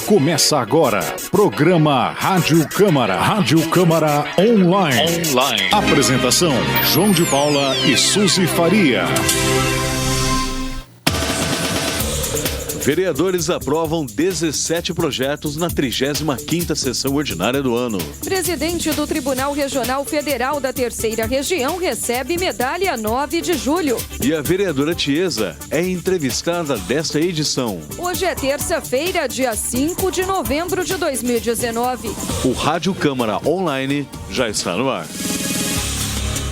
Começa agora, programa Rádio Câmara. Rádio Câmara Online. Apresentação, João de Paula e Suzy Faria. Vereadores aprovam 17 projetos na 35ª sessão ordinária do ano. Presidente do Tribunal Regional Federal da Terceira Região recebe medalha 9 de julho. E a vereadora Tiesa é entrevistada desta edição. Hoje é terça-feira, dia 5 de novembro de 2019. O Rádio Câmara Online já está no ar.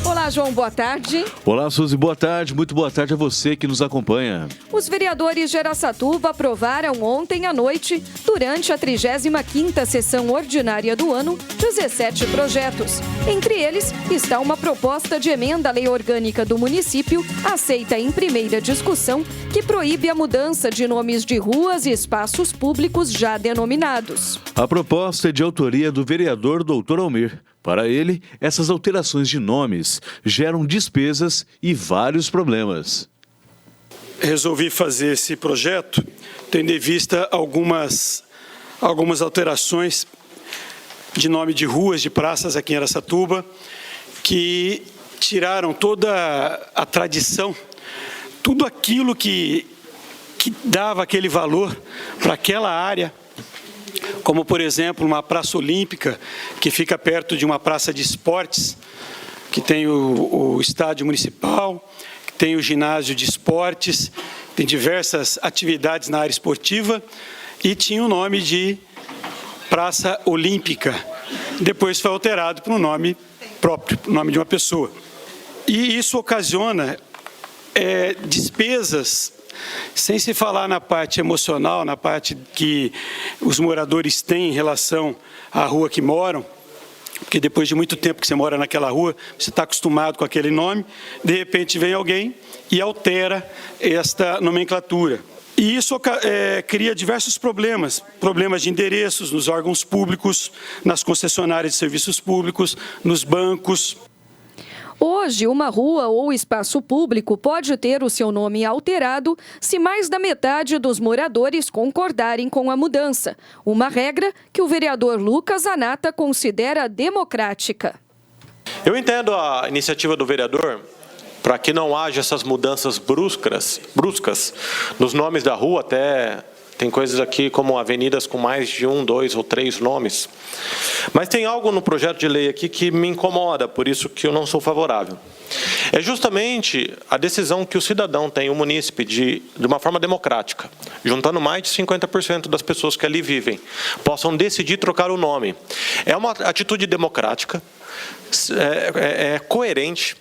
Olá, João, boa tarde. Olá, Suzy, boa tarde. Muito boa tarde a você que nos acompanha. Os vereadores de Araçatuba aprovaram ontem à noite, durante a 35ª sessão ordinária do ano, 17 projetos. Entre eles está uma proposta de emenda à lei orgânica do município, aceita em primeira discussão, que proíbe a mudança de nomes de ruas e espaços públicos já denominados. A proposta é de autoria do vereador Dr. Almir. Para ele, essas alterações de nomes geram despesas e vários problemas. Resolvi fazer esse projeto tendo em vista algumas alterações de nome de ruas, de praças aqui em Araçatuba, que tiraram toda a tradição, tudo aquilo que dava aquele valor para aquela área, como, por exemplo, uma praça olímpica, que fica perto de uma praça de esportes, que tem o estádio municipal, que tem o ginásio de esportes, tem diversas atividades na área esportiva, e tinha o nome de Praça Olímpica. Depois foi alterado para um nome próprio, o nome de uma pessoa. E isso ocasiona despesas, sem se falar na parte emocional, na parte que os moradores têm em relação à rua que moram, porque depois de muito tempo que você mora naquela rua, você está acostumado com aquele nome, de repente vem alguém e altera esta nomenclatura. E isso cria diversos problemas de endereços nos órgãos públicos, nas concessionárias de serviços públicos, nos bancos. Hoje, uma rua ou espaço público pode ter o seu nome alterado se mais da metade dos moradores concordarem com a mudança. Uma regra que o vereador Lucas Zanata considera democrática. Eu entendo a iniciativa do vereador para que não haja essas mudanças bruscas nos nomes da rua, até tem coisas aqui como avenidas com mais de 1, 2 ou 3 nomes. Mas tem algo no projeto de lei aqui que me incomoda, por isso que eu não sou favorável. É justamente a decisão que o cidadão tem, o munícipe, de uma forma democrática, juntando mais de 50% das pessoas que ali vivem, possam decidir trocar o nome. É uma atitude democrática, é coerente,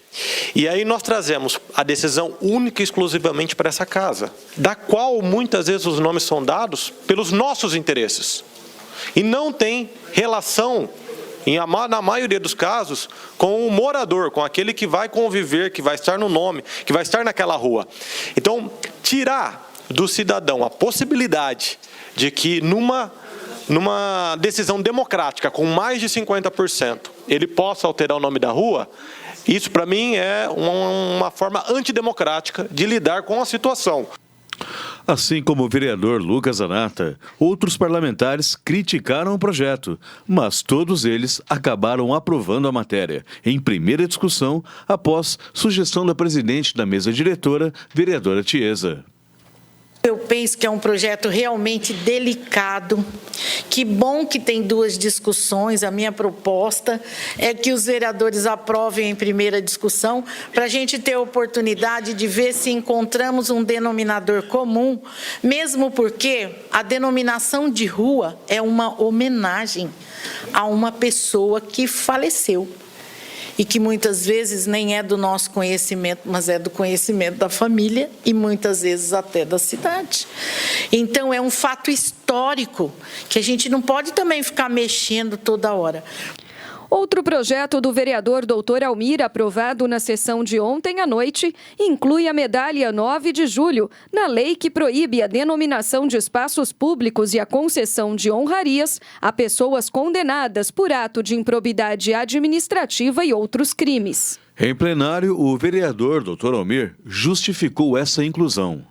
e aí nós trazemos a decisão única e exclusivamente para essa casa, da qual muitas vezes os nomes são dados pelos nossos interesses, e não tem relação, na maioria dos casos, com o morador, com aquele que vai conviver, que vai estar no nome, que vai estar naquela rua. Então, tirar do cidadão a possibilidade de que numa decisão democrática, com mais de 50%, ele possa alterar o nome da rua, isso para mim é uma forma antidemocrática de lidar com a situação. Assim como o vereador Lucas Zanata, outros parlamentares criticaram o projeto, mas todos eles acabaram aprovando a matéria, em primeira discussão, após sugestão da presidente da mesa diretora, vereadora Tiesa. Eu penso que é um projeto realmente delicado. Que bom que tem 2 discussões. A minha proposta é que os vereadores aprovem em primeira discussão, para a gente ter a oportunidade de ver se encontramos um denominador comum, mesmo porque a denominação de rua é uma homenagem a uma pessoa que faleceu. E que muitas vezes nem é do nosso conhecimento, mas é do conhecimento da família e muitas vezes até da cidade. Então, é um fato histórico que a gente não pode também ficar mexendo toda hora. Outro projeto do vereador Dr. Almir, aprovado na sessão de ontem à noite, inclui a medalha 9 de julho, na lei que proíbe a denominação de espaços públicos e a concessão de honrarias a pessoas condenadas por ato de improbidade administrativa e outros crimes. Em plenário, o vereador Dr. Almir justificou essa inclusão.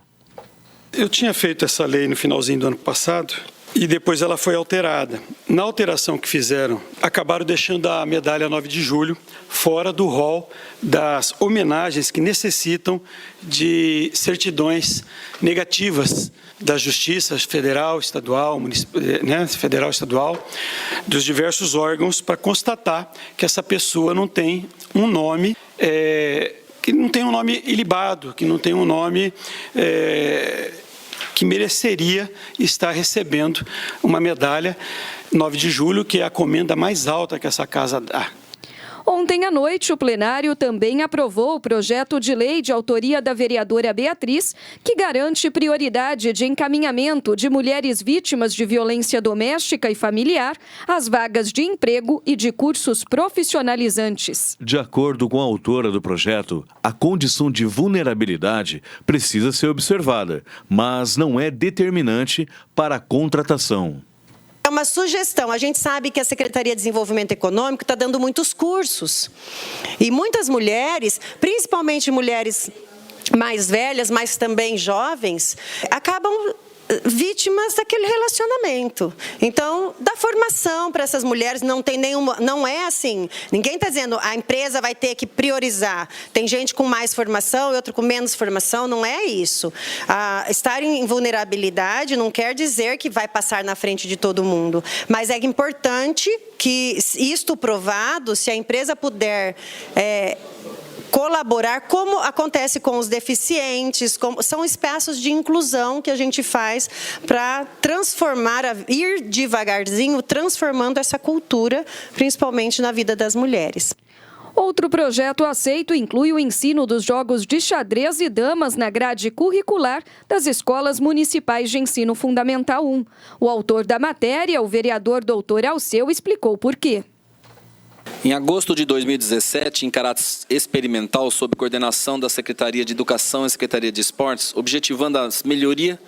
Eu tinha feito essa lei no finalzinho do ano passado e depois ela foi alterada. Na alteração que fizeram, acabaram deixando a medalha 9 de julho fora do rol das homenagens que necessitam de certidões negativas da Justiça Federal, Estadual, Federal, Estadual, dos diversos órgãos para constatar que essa pessoa não tem um nome, que não tem um nome ilibado, que não tem um nome que mereceria estar recebendo uma medalha 9 de julho, que é a comenda mais alta que essa casa dá. Ontem à noite, o plenário também aprovou o projeto de lei de autoria da vereadora Beatriz, que garante prioridade de encaminhamento de mulheres vítimas de violência doméstica e familiar às vagas de emprego e de cursos profissionalizantes. De acordo com a autora do projeto, a condição de vulnerabilidade precisa ser observada, mas não é determinante para a contratação. É uma sugestão. A gente sabe que a Secretaria de Desenvolvimento Econômico está dando muitos cursos. E muitas mulheres, principalmente mulheres mais velhas, mas também jovens, acabam vítimas daquele relacionamento. Então, da formação para essas mulheres não tem nenhuma, não é assim. Ninguém está dizendo a empresa vai ter que priorizar. Tem gente com mais formação e outra com menos formação, não é isso. Estar em vulnerabilidade não quer dizer que vai passar na frente de todo mundo, mas é importante que, isto provado, se a empresa puder colaborar, como acontece com os deficientes, são espaços de inclusão que a gente faz para transformar, ir devagarzinho, transformando essa cultura, principalmente na vida das mulheres. Outro projeto aceito inclui o ensino dos jogos de xadrez e damas na grade curricular das escolas municipais de ensino fundamental 1. O autor da matéria, o vereador Dr. Alceu, explicou por quê. Em agosto de 2017, em caráter experimental, sob coordenação da Secretaria de Educação e Secretaria de Esportes, objetivando a melhoria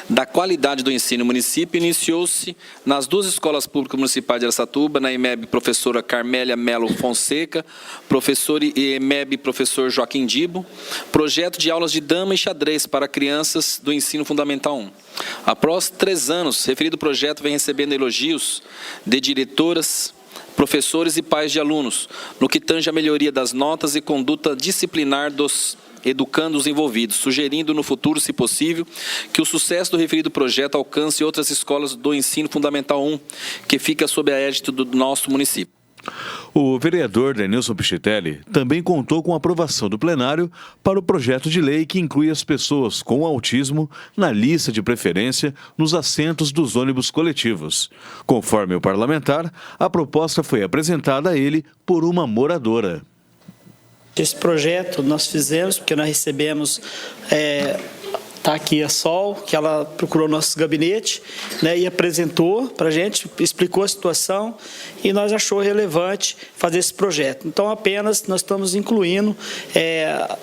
da qualidade do ensino no município, iniciou-se nas duas escolas públicas municipais de Araçatuba, na EMEB professora Carmélia Melo Fonseca, professor e EMEB professor Joaquim Dibo, projeto de aulas de dama e xadrez para crianças do ensino fundamental 1. Após 3 anos, referido projeto vem recebendo elogios de diretoras, professores e pais de alunos, no que tange a melhoria das notas e conduta disciplinar dos educandos envolvidos, sugerindo no futuro, se possível, que o sucesso do referido projeto alcance outras escolas do ensino fundamental 1, que fica sob a égide do nosso município. O vereador Denilson Pichitelli também contou com a aprovação do plenário para o projeto de lei que inclui as pessoas com autismo na lista de preferência nos assentos dos ônibus coletivos. Conforme o parlamentar, a proposta foi apresentada a ele por uma moradora. Esse projeto nós fizemos porque nós recebemos... Está aqui a Sol, que ela procurou nosso gabinete, né, e apresentou para a gente, explicou a situação e nós achou relevante fazer esse projeto. Então, apenas nós estamos incluindo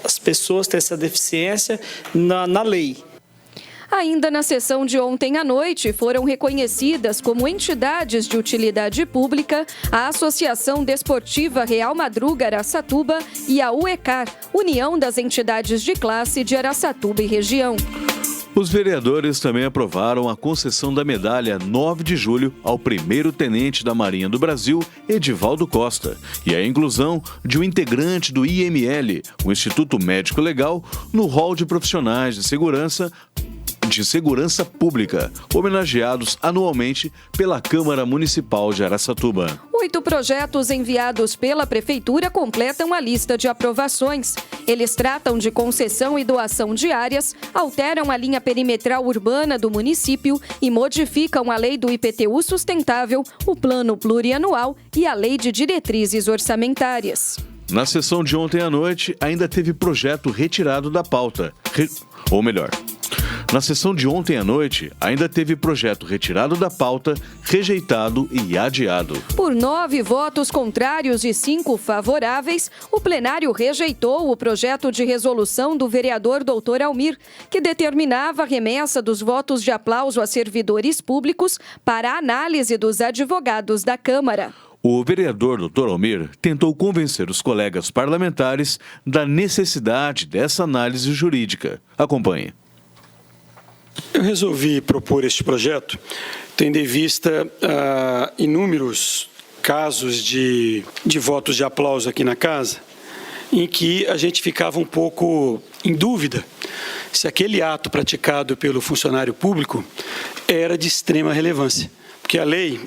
as pessoas que têm essa deficiência na lei. Ainda na sessão de ontem à noite, foram reconhecidas como entidades de utilidade pública a Associação Desportiva Real Madruga Araçatuba e a UECAR, União das Entidades de Classe de Araçatuba e Região. Os vereadores também aprovaram a concessão da medalha 9 de julho ao primeiro-tenente da Marinha do Brasil, Edivaldo Costa, e a inclusão de um integrante do IML, o Instituto Médico Legal, no rol de profissionais de segurança Pública, homenageados anualmente pela Câmara Municipal de Araçatuba. 8 projetos enviados pela Prefeitura completam a lista de aprovações. Eles tratam de concessão e doação de áreas, alteram a linha perimetral urbana do município e modificam a lei do IPTU sustentável, o Plano Plurianual e a Lei de Diretrizes Orçamentárias. Na sessão de ontem à noite, ainda teve projeto retirado da pauta. Na sessão de ontem à noite, ainda teve projeto retirado da pauta, rejeitado e adiado. Por 9 votos contrários e 5 favoráveis, o plenário rejeitou o projeto de resolução do vereador Dr. Almir, que determinava a remessa dos votos de aplauso a servidores públicos para a análise dos advogados da Câmara. O vereador Dr. Almir tentou convencer os colegas parlamentares da necessidade dessa análise jurídica. Acompanhe. Eu resolvi propor este projeto tendo em vista inúmeros casos de votos de aplauso aqui na casa, em que a gente ficava um pouco em dúvida se aquele ato praticado pelo funcionário público era de extrema relevância. Porque a lei,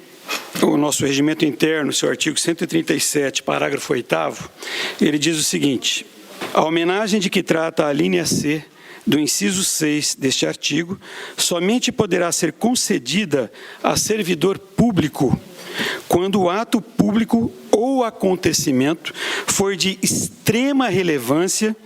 o nosso regimento interno, seu artigo 137, parágrafo 8º, ele diz o seguinte: a homenagem de que trata a linha C do inciso 6 deste artigo somente poderá ser concedida a servidor público quando o ato público ou acontecimento for de extrema relevância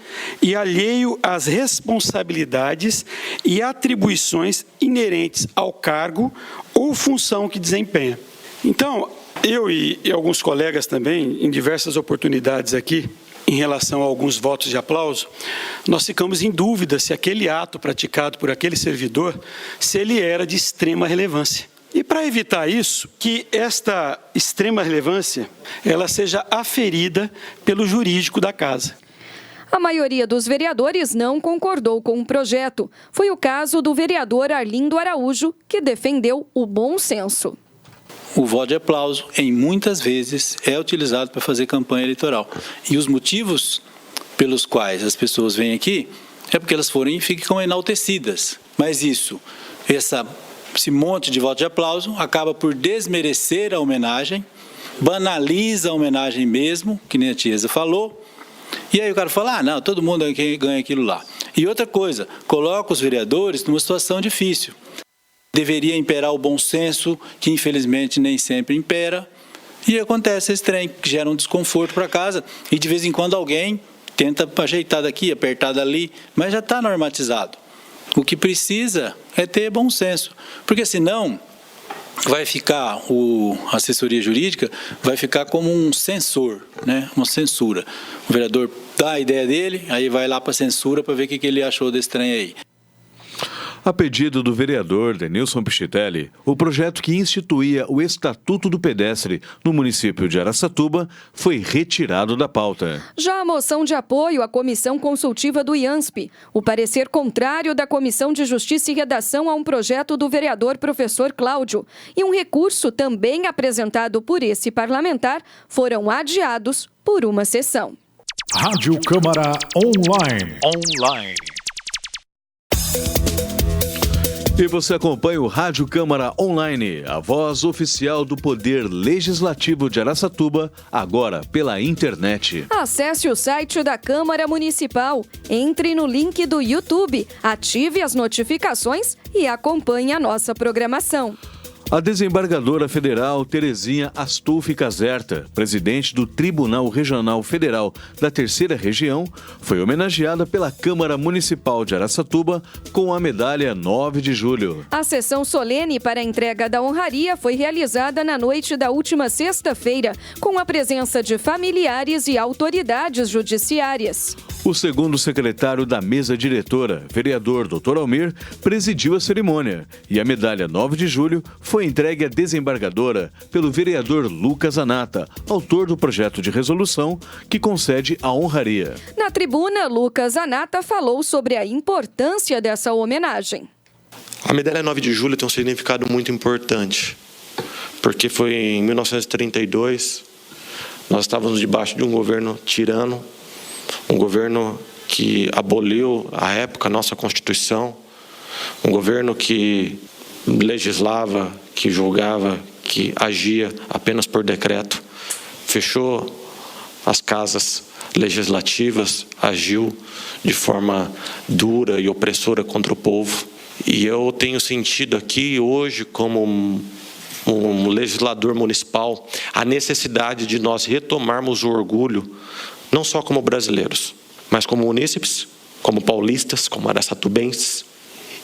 e alheio às responsabilidades e atribuições inerentes ao cargo ou função que desempenha. Então, eu e alguns colegas também, em diversas oportunidades aqui, em relação a alguns votos de aplauso, nós ficamos em dúvida se aquele ato praticado por aquele servidor, se ele era de extrema relevância. E para evitar isso, que esta extrema relevância, ela seja aferida pelo jurídico da casa. A maioria dos vereadores não concordou com o projeto. Foi o caso do vereador Arlindo Araújo, que defendeu o bom senso. O voto de aplauso, em muitas vezes, é utilizado para fazer campanha eleitoral. E os motivos pelos quais as pessoas vêm aqui é porque elas foram e ficam enaltecidas. Mas esse monte de voto de aplauso acaba por desmerecer a homenagem, banaliza a homenagem mesmo, que nem a Tiesa falou, e aí o cara fala, não, todo mundo ganha aquilo lá. E outra coisa, coloca os vereadores numa situação difícil. Deveria imperar o bom senso, que infelizmente nem sempre impera, e acontece esse trem, que gera um desconforto para casa, e de vez em quando alguém tenta ajeitar daqui, apertar dali, mas já está normatizado. O que precisa é ter bom senso, porque senão vai ficar, a assessoria jurídica vai ficar como um censor, né? Uma censura. O vereador dá a ideia dele, aí vai lá para a censura para ver o que ele achou desse trem aí. A pedido do vereador Denilson Pichitelli, o projeto que instituía o Estatuto do Pedestre no município de Araçatuba foi retirado da pauta. Já a moção de apoio à Comissão Consultiva do IANSP, o parecer contrário da Comissão de Justiça e Redação a um projeto do vereador professor Cláudio e um recurso também apresentado por esse parlamentar foram adiados por uma sessão. Rádio Câmara Online. E você acompanha o Rádio Câmara Online, a voz oficial do Poder Legislativo de Araçatuba, agora pela internet. Acesse o site da Câmara Municipal, entre no link do YouTube, ative as notificações e acompanhe a nossa programação. A desembargadora federal Terezinha Astolfi Caserta, presidente do Tribunal Regional Federal da Terceira Região, foi homenageada pela Câmara Municipal de Araçatuba com a medalha 9 de julho. A sessão solene para a entrega da honraria foi realizada na noite da última sexta-feira, com a presença de familiares e autoridades judiciárias. O segundo secretário da mesa diretora, vereador Dr. Almir, presidiu a cerimônia e a medalha 9 de julho foi entregue à desembargadora pelo vereador Lucas Anata, autor do projeto de resolução que concede a honraria. Na tribuna, Lucas Anata falou sobre a importância dessa homenagem. A medalha 9 de julho tem um significado muito importante, porque foi em 1932, nós estávamos debaixo de um governo tirano, um governo que aboliu, à época, a nossa Constituição, um governo que legislava, que julgava, que agia apenas por decreto, fechou as casas legislativas, agiu de forma dura e opressora contra o povo. E eu tenho sentido aqui hoje, como um legislador municipal, a necessidade de nós retomarmos o orgulho, não só como brasileiros, mas como munícipes, como paulistas, como araçatubenses.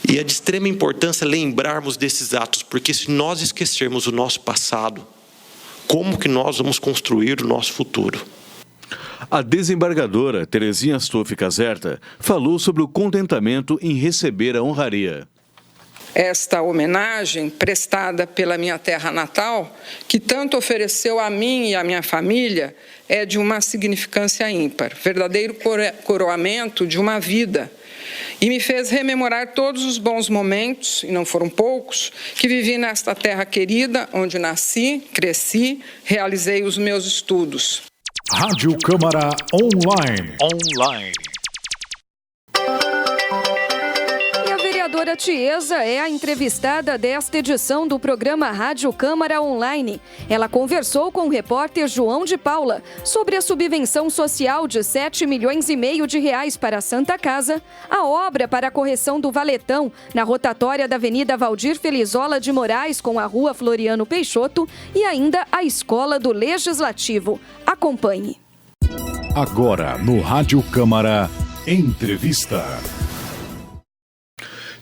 E é de extrema importância lembrarmos desses atos, porque se nós esquecermos o nosso passado, como que nós vamos construir o nosso futuro? A desembargadora Terezinha Astolfi Caserta falou sobre o contentamento em receber a honraria. Esta homenagem prestada pela minha terra natal, que tanto ofereceu a mim e à minha família, é de uma significância ímpar, verdadeiro coroamento de uma vida. e me fez rememorar todos os bons momentos, e não foram poucos, que vivi nesta terra querida, onde nasci, cresci, realizei os meus estudos. Rádio Câmara Online. A vereadora Tiesa é a entrevistada desta edição do programa Rádio Câmara Online. Ela conversou com o repórter João de Paula sobre a subvenção social de 7,5 milhões de reais para a Santa Casa, a obra para a correção do valetão na rotatória da Avenida Valdir Felizola de Moraes com a Rua Floriano Peixoto e ainda a Escola do Legislativo. Acompanhe. Agora no Rádio Câmara, entrevista.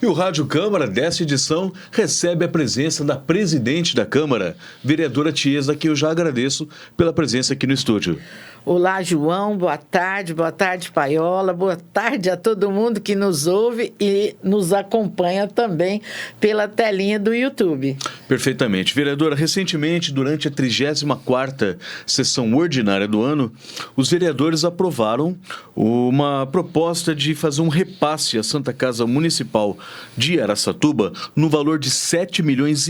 E o Rádio Câmara desta edição recebe a presença da presidente da Câmara, vereadora Tiesa, que eu já agradeço pela presença aqui no estúdio. Olá, João, boa tarde, Paiola, boa tarde a todo mundo que nos ouve e nos acompanha também pela telinha do YouTube. Perfeitamente. Vereadora, recentemente, durante a 34ª sessão ordinária do ano, os vereadores aprovaram uma proposta de fazer um repasse à Santa Casa Municipal de Araçatuba no valor de 7,5 milhões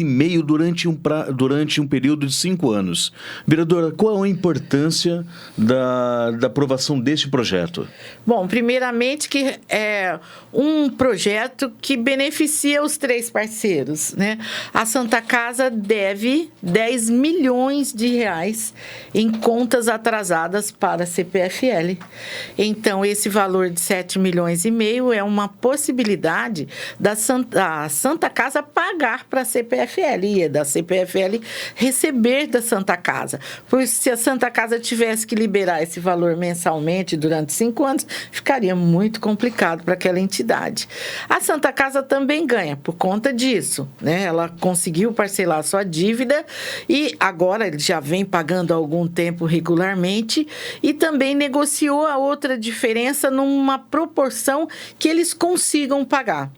durante um período de 5 anos. Vereadora, qual a importância da aprovação deste projeto? Bom, primeiramente que é um projeto que beneficia os 3 parceiros, né? A Santa Casa deve 10 milhões de reais em contas atrasadas para a CPFL. Então, esse valor de 7,5 milhões é uma possibilidade da Santa Casa pagar para a CPFL e da CPFL receber da Santa Casa. Pois se a Santa Casa tivesse que liberar esse valor mensalmente durante 5 anos, ficaria muito complicado para aquela entidade. A Santa Casa também ganha por conta disso, né? Ela conseguiu parcelar sua dívida e agora ele já vem pagando há algum tempo regularmente e também negociou a outra diferença numa proporção que eles consigam pagar.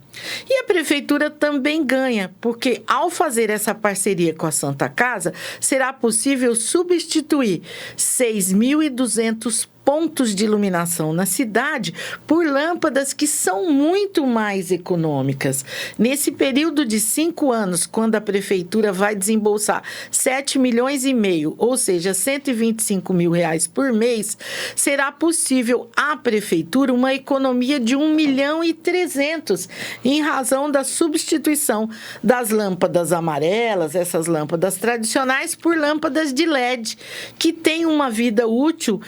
E a prefeitura também ganha, porque ao fazer essa parceria com a Santa Casa, será possível substituir 6.200 pontos de iluminação na cidade por lâmpadas que são muito mais econômicas. Nesse período de 5 anos, quando a prefeitura vai desembolsar 7,5 milhões, ou seja, 125 mil reais por mês, será possível à prefeitura uma economia de 1,3 milhão em razão da substituição das lâmpadas amarelas, essas lâmpadas tradicionais, por lâmpadas de LED, que têm uma vida útil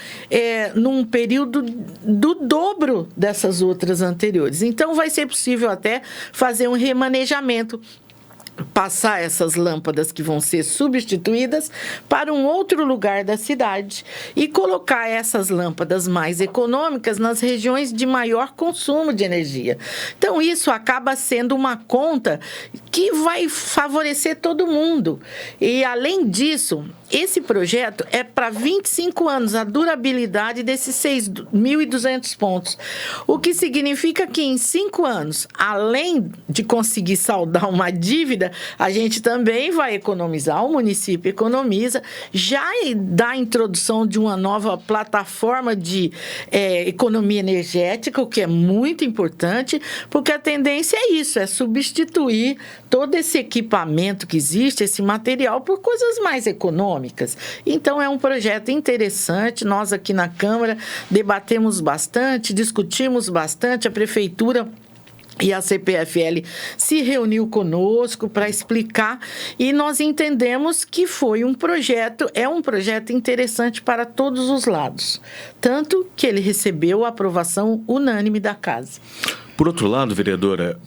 num período do dobro dessas outras anteriores. Então, vai ser possível até fazer um remanejamento, passar essas lâmpadas que vão ser substituídas para um outro lugar da cidade e colocar essas lâmpadas mais econômicas nas regiões de maior consumo de energia. Então, isso acaba sendo uma conta que vai favorecer todo mundo. E, além disso, esse projeto é para 25 anos, a durabilidade desses 6.200 pontos. O que significa que em 5 anos, além de conseguir saldar uma dívida, a gente também vai economizar, o município economiza, já dá a introdução de uma nova plataforma de economia energética, o que é muito importante, porque a tendência é isso, é substituir todo esse equipamento que existe, esse material, por coisas mais econômicas. Então, é um projeto interessante, nós aqui na Câmara debatemos bastante, discutimos bastante, a Prefeitura e a CPFL se reuniu conosco para explicar e nós entendemos que é um projeto interessante para todos os lados. Tanto que ele recebeu a aprovação unânime da Casa. Por outro lado, vereadora,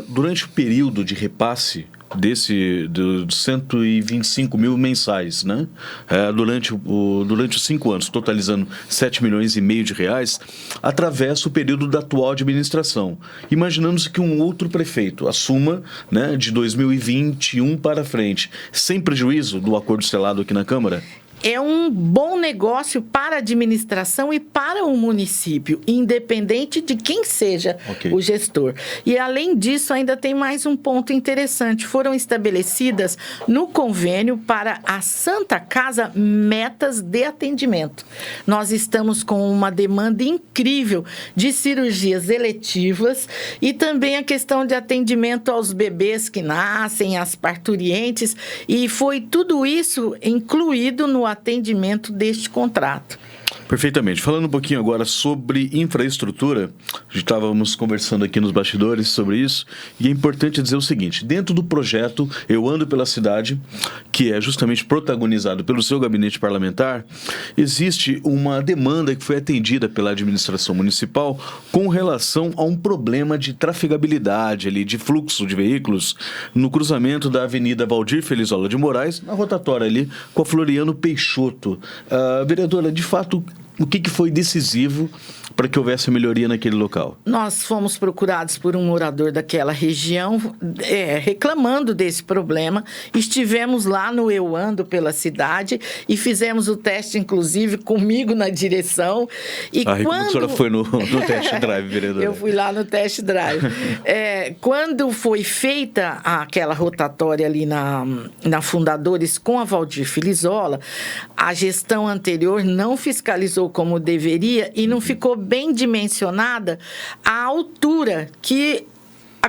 durante o período de repasse dos 125 mil mensais, né? Durante os 5 anos, totalizando 7,5 milhões de reais, atravessa o período da atual administração. Imaginamos que um outro prefeito assuma, né, de 2021 para frente, sem prejuízo do acordo selado aqui na Câmara? é um bom negócio para a administração e para o município, independente de quem seja o gestor. E, além disso, ainda tem mais um ponto interessante. Foram estabelecidas no convênio para a Santa Casa metas de atendimento. Nós estamos com uma demanda incrível de cirurgias eletivas e também a questão de atendimento aos bebês que nascem, às parturientes, e foi tudo isso incluído no atendimento deste contrato. Perfeitamente. Falando um pouquinho agora sobre infraestrutura, estávamos conversando aqui nos bastidores sobre isso, e é importante dizer o seguinte: dentro do projeto Eu Ando pela Cidade, que é justamente protagonizado pelo seu gabinete parlamentar, existe uma demanda que foi atendida pela administração municipal com relação a um problema de trafegabilidade ali, de fluxo de veículos no cruzamento da Avenida Valdir Felizola de Moraes, na rotatória ali com a Floriano Peixoto. Vereadora, de fato, o que foi decisivo para que houvesse melhoria naquele local? Nós fomos procurados por um morador daquela região reclamando desse problema. Estivemos lá no Eu Ando pela Cidade e fizemos o teste, inclusive, comigo na direção. E como a senhora foi no test drive, vereadora? Eu fui lá no test drive. Quando foi feita aquela rotatória ali na Fundadores com a Valdir Felizola, a gestão anterior não fiscalizou como deveria e não ficou bem dimensionada a altura que,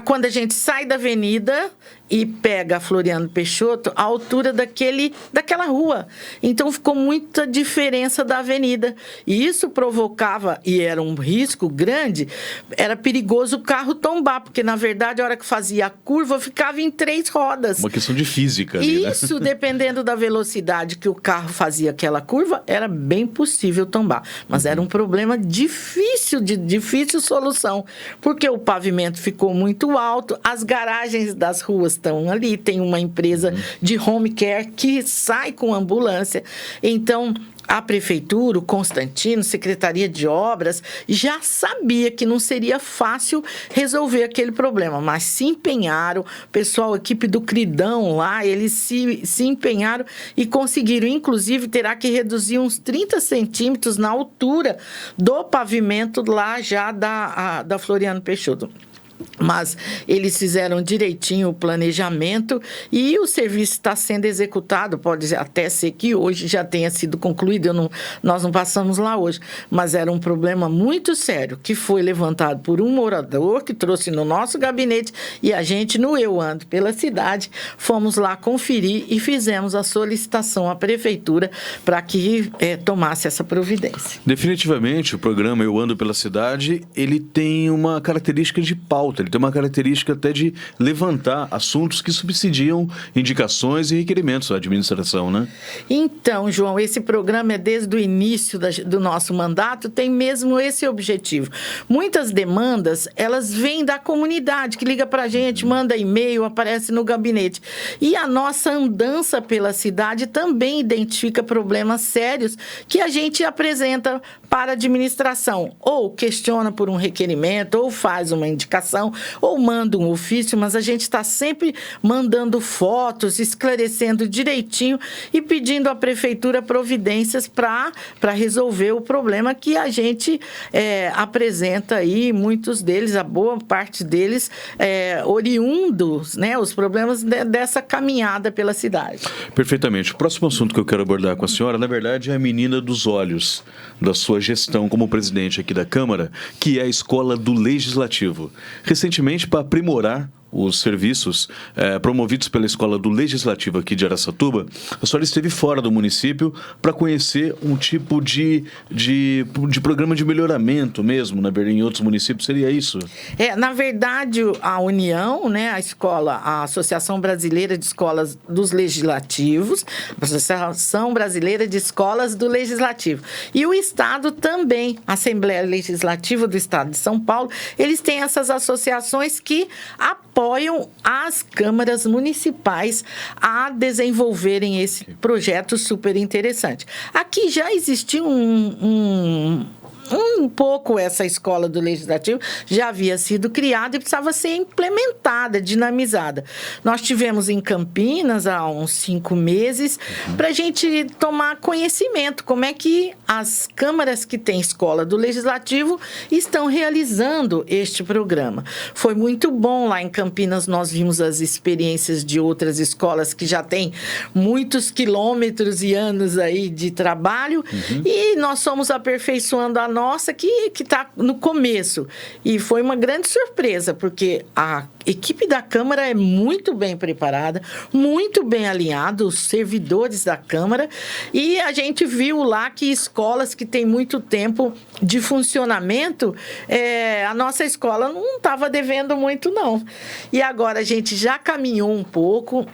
quando a gente sai da avenida e pega a Floriano Peixoto, a altura daquela rua. Então, ficou muita diferença da avenida. E isso provocava, e era um risco grande, era perigoso o carro tombar, porque, na verdade, a hora que fazia a curva, ficava em 3 rodas. Uma questão de física ali, né? Isso, dependendo da velocidade que o carro fazia aquela curva, era bem possível tombar. Mas era um problema difícil, de difícil solução, porque o pavimento ficou muito alto, as garagens das ruas estão ali, tem uma empresa de home care que sai com ambulância. Então, a prefeitura, o Constantino, Secretaria de Obras, já sabia que não seria fácil resolver aquele problema, mas se empenharam, o pessoal, a equipe do Cridão lá, eles se empenharam e conseguiram, inclusive, terá que reduzir uns 30 centímetros na altura do pavimento lá já da Floriano Peixoto. Mas eles fizeram direitinho o planejamento e o serviço está sendo executado. Pode até ser que hoje já tenha sido concluído, nós não passamos lá hoje, mas era um problema muito sério que foi levantado por um morador que trouxe no nosso gabinete, e a gente, no Eu Ando pela Cidade, fomos lá conferir e fizemos a solicitação à prefeitura para que tomasse essa providência. Definitivamente, o programa Eu Ando pela Cidade, ele tem uma característica de pauta. Ele tem uma característica até de levantar assuntos que subsidiam indicações e requerimentos da administração, né? Então, João, esse programa desde o início do nosso mandato, tem mesmo esse objetivo. Muitas demandas, elas vêm da comunidade, que liga para a gente, manda e-mail, aparece no gabinete. E a nossa andança pela cidade também identifica problemas sérios que a gente apresenta para a administração. Ou questiona por um requerimento, ou faz uma indicação, ou manda um ofício, mas a gente está sempre mandando fotos, esclarecendo direitinho e pedindo à prefeitura providências para resolver o problema que a gente apresenta aí, muitos deles, a boa parte deles, oriundos, né, os problemas dessa caminhada pela cidade. Perfeitamente. O próximo assunto que eu quero abordar com a senhora, na verdade, é a menina dos olhos da sua gestão como presidente aqui da Câmara, que é a Escola do Legislativo. Recentemente, para aprimorar os serviços promovidos pela Escola do Legislativo aqui de Araçatuba, a senhora esteve fora do município para conhecer um tipo de programa de melhoramento mesmo, em outros municípios, seria isso? Na verdade, a União, né, a escola, a Associação Brasileira de Escolas dos Legislativos, a Associação Brasileira de Escolas do Legislativo, e o Estado também, a Assembleia Legislativa do Estado de São Paulo, eles têm essas associações que apoiam as câmaras municipais a desenvolverem esse projeto super interessante. Aqui já existia um pouco essa escola do Legislativo já havia sido criada e precisava ser implementada, dinamizada. Nós tivemos em Campinas há uns 5 meses para a gente tomar conhecimento como é que as câmaras que têm escola do Legislativo estão realizando este programa. Foi muito bom lá em Campinas, nós vimos as experiências de outras escolas que já têm muitos quilômetros e anos aí de trabalho e nós fomos aperfeiçoando a nossa que está no começo. E foi uma grande surpresa, porque a equipe da Câmara é muito bem preparada, muito bem alinhada, os servidores da Câmara, e a gente viu lá que escolas que têm muito tempo de funcionamento, a nossa escola não estava devendo muito, não. E agora a gente já caminhou um pouco.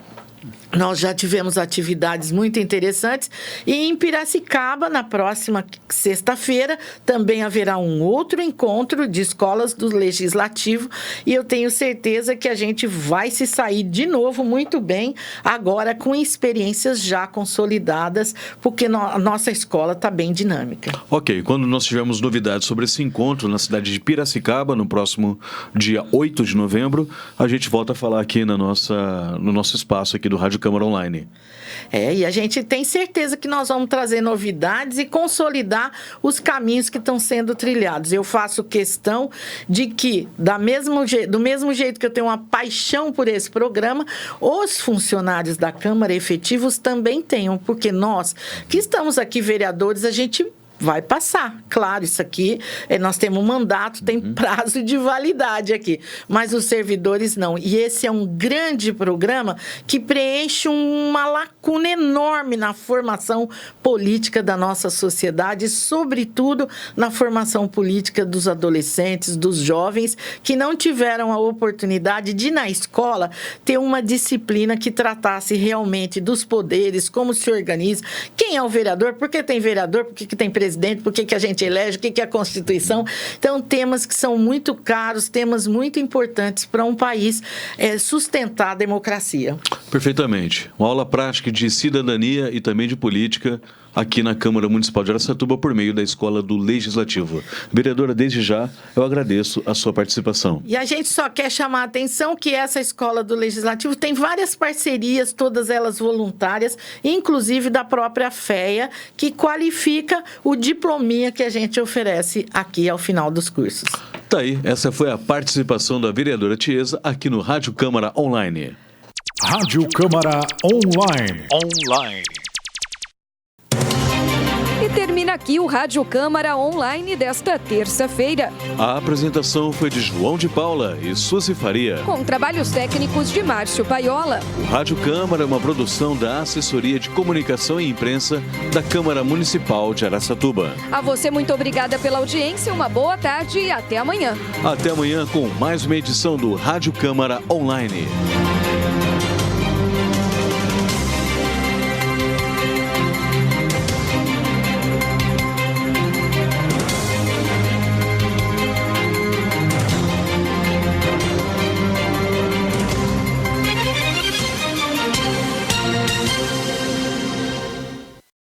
Nós já tivemos atividades muito interessantes e em Piracicaba, na próxima sexta-feira, também haverá um outro encontro de escolas do Legislativo e eu tenho certeza que a gente vai se sair de novo muito bem, agora com experiências já consolidadas, porque a nossa escola está bem dinâmica. Ok, quando nós tivermos novidades sobre esse encontro na cidade de Piracicaba, no próximo dia 8 de novembro, a gente volta a falar aqui no nosso espaço aqui do Rádio Câmara Online. E a gente tem certeza que nós vamos trazer novidades e consolidar os caminhos que estão sendo trilhados. Eu faço questão de que, do mesmo jeito que eu tenho uma paixão por esse programa, os funcionários da Câmara efetivos também tenham, porque nós, que estamos aqui vereadores, a gente vai passar. Claro, isso aqui, nós temos um mandato, tem prazo de validade aqui, mas os servidores não. E esse é um grande programa que preenche uma lacuna enorme na formação política da nossa sociedade, sobretudo na formação política dos adolescentes, dos jovens, que não tiveram a oportunidade de, na escola, ter uma disciplina que tratasse realmente dos poderes, como se organiza, quem é o vereador, por que tem vereador, por que tem presidente, por que a gente elege, o que é a Constituição. Então, temas que são muito caros, temas muito importantes para um país sustentar a democracia. Perfeitamente. Uma aula prática de cidadania e também de política aqui na Câmara Municipal de Araçatuba por meio da Escola do Legislativo. Vereadora, desde já, eu agradeço a sua participação. E a gente só quer chamar a atenção que essa Escola do Legislativo tem várias parcerias, todas elas voluntárias, inclusive da própria FEA, que qualifica o diplominha que a gente oferece aqui ao final dos cursos. Tá aí, essa foi a participação da vereadora Tiesa aqui no Rádio Câmara Online. Rádio Câmara Online. E termina aqui o Rádio Câmara Online desta terça-feira. A apresentação foi de João de Paula e Suzy Faria, com trabalhos técnicos de Márcio Paiola. O Rádio Câmara é uma produção da Assessoria de Comunicação e Imprensa da Câmara Municipal de Araçatuba. A você, muito obrigada pela audiência, uma boa tarde e até amanhã. Até amanhã com mais uma edição do Rádio Câmara Online.